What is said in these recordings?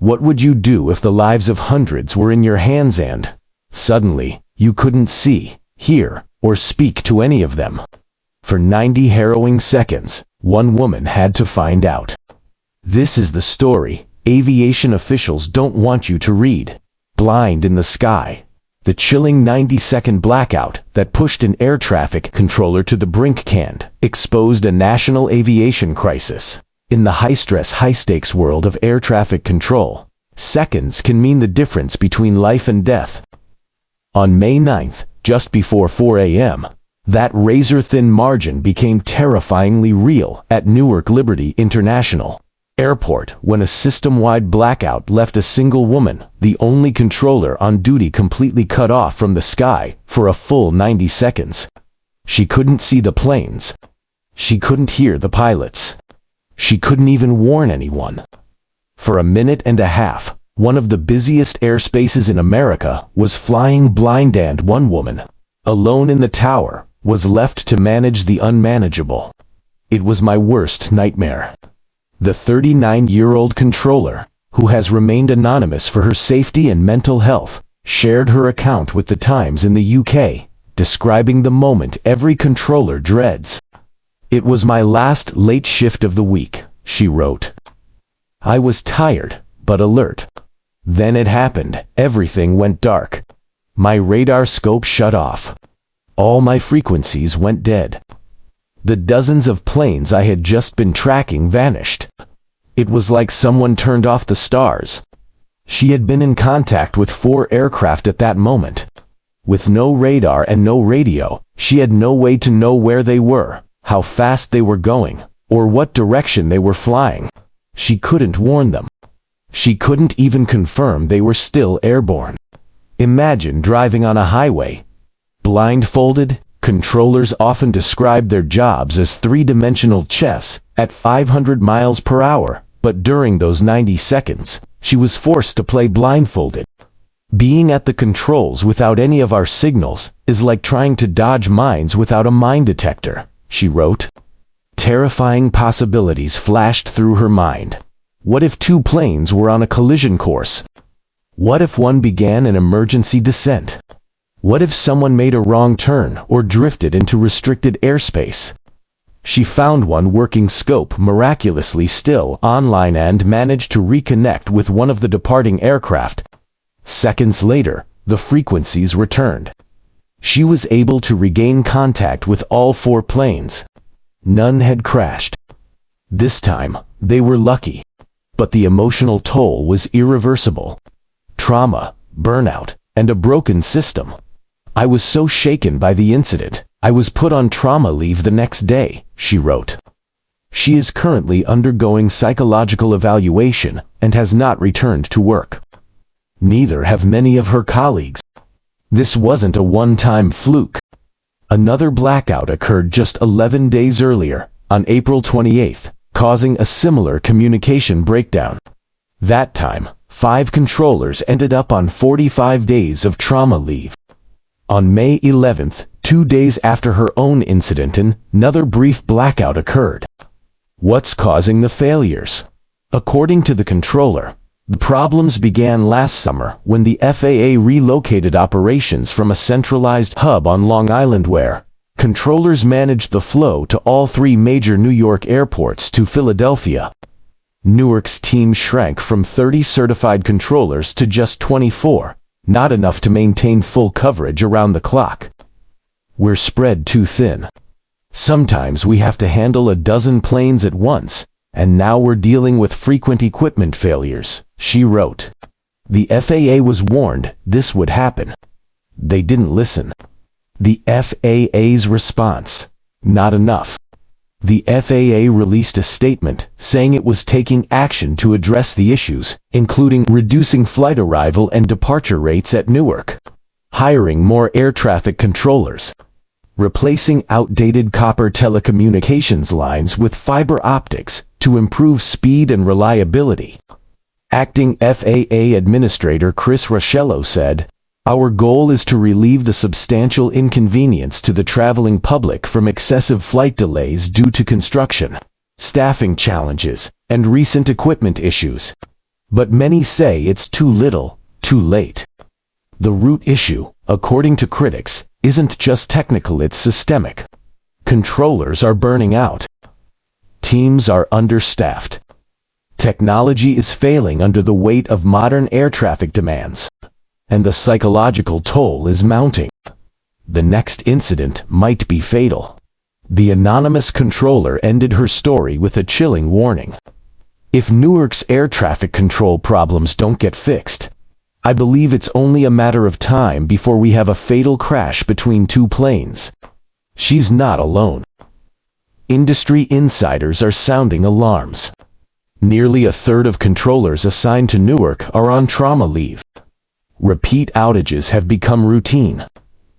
What would you do if the lives of hundreds were in your hands and, suddenly, you couldn't see, hear, or speak to any of them? For 90 harrowing seconds, one woman had to find out. This is the story aviation officials don't want you to read. Blind in the Sky. The chilling 90-second blackout that pushed an air traffic controller to the brink and exposed a national aviation crisis. In the high-stress, high-stakes world of air traffic control, seconds can mean the difference between life and death. On May 9th, just before 4 a.m., that razor-thin margin became terrifyingly real at Newark Liberty International Airport when a system-wide blackout left a single woman, the only controller on duty, completely cut off from the sky for a full 90 seconds. She couldn't see the planes. She couldn't hear the pilots. She couldn't even warn anyone. For a minute and a half, one of the busiest airspaces in America was flying blind, and one woman, alone in the tower, was left to manage the unmanageable. It was my worst nightmare. The 39-year-old controller, who has remained anonymous for her safety and mental health, shared her account with the Times in the UK, describing the moment every controller dreads. "It was my last late shift of the week," she wrote. "I was tired, but alert. Then it happened. Everything went dark. My radar scope shut off. All my frequencies went dead. The dozens of planes I had just been tracking vanished. It was like someone turned off the stars." She had been in contact with 4 aircraft at that moment. With no radar and no radio, she had no way to know where they were, how fast they were going, or what direction they were flying. She couldn't warn them. She couldn't even confirm they were still airborne. Imagine driving on a highway. Blindfolded, controllers often describe their jobs as three-dimensional chess at 500 miles per hour, but during those 90 seconds, she was forced to play blindfolded. "Being at the controls without any of our signals is like trying to dodge mines without a mine detector," she wrote. Terrifying possibilities flashed through her mind. What if 2 planes were on a collision course? What if one began an emergency descent? What if someone made a wrong turn or drifted into restricted airspace? She found one working scope miraculously still online and managed to reconnect with one of the departing aircraft. Seconds later, the frequencies returned. She was able to regain contact with all 4 planes. None had crashed. This time, they were lucky. But the emotional toll was irreversible. Trauma, burnout, and a broken system. "I was so shaken by the incident, I was put on trauma leave the next day," she wrote. She is currently undergoing psychological evaluation and has not returned to work. Neither have many of her colleagues. This wasn't a one-time fluke. Another blackout occurred just 11 days earlier, on April 28th, causing a similar communication breakdown. That time, 5 controllers ended up on 45 days of trauma leave. On May 11th, 2 days after her own incident, another brief blackout occurred. What's causing the failures? According to the controller, the problems began last summer when the FAA relocated operations from a centralized hub on Long Island where controllers managed the flow to all 3 major New York airports to Philadelphia. Newark's team shrank from 30 certified controllers to just 24. Not enough to maintain full coverage around the clock. "We're spread too thin. Sometimes we have to handle a dozen planes at once, and now we're dealing with frequent equipment failures," she wrote. The FAA was warned this would happen. They didn't listen. The FAA's response: not enough. The FAA released a statement saying it was taking action to address the issues, including reducing flight arrival and departure rates at Newark, hiring more air traffic controllers, replacing outdated copper telecommunications lines with fiber optics to improve speed and reliability. Acting FAA Administrator Chris Rochello said, "Our goal is to relieve the substantial inconvenience to the traveling public from excessive flight delays due to construction, staffing challenges, and recent equipment issues. But many say it's too little, too late. The root issue, according to critics, isn't just technical, it's systemic. Controllers are burning out. Teams are understaffed. Technology is failing under the weight of modern air traffic demands. And the psychological toll is mounting. The next incident might be fatal. The anonymous controller ended her story with a chilling warning. If Newark's air traffic control problems don't get fixed, I believe it's only a matter of time before we have a fatal crash between two planes. She's not alone. Industry insiders are sounding alarms. Nearly a third of controllers assigned to Newark are on trauma leave. Repeat outages have become routine.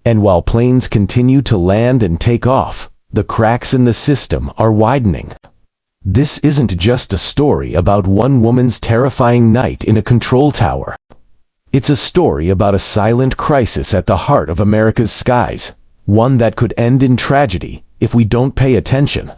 And while planes continue to land and take off, the cracks in the system are widening. This isn't just a story about one woman's terrifying night in a control tower. It's a story about a silent crisis at the heart of America's skies, one that could end in tragedy if we don't pay attention.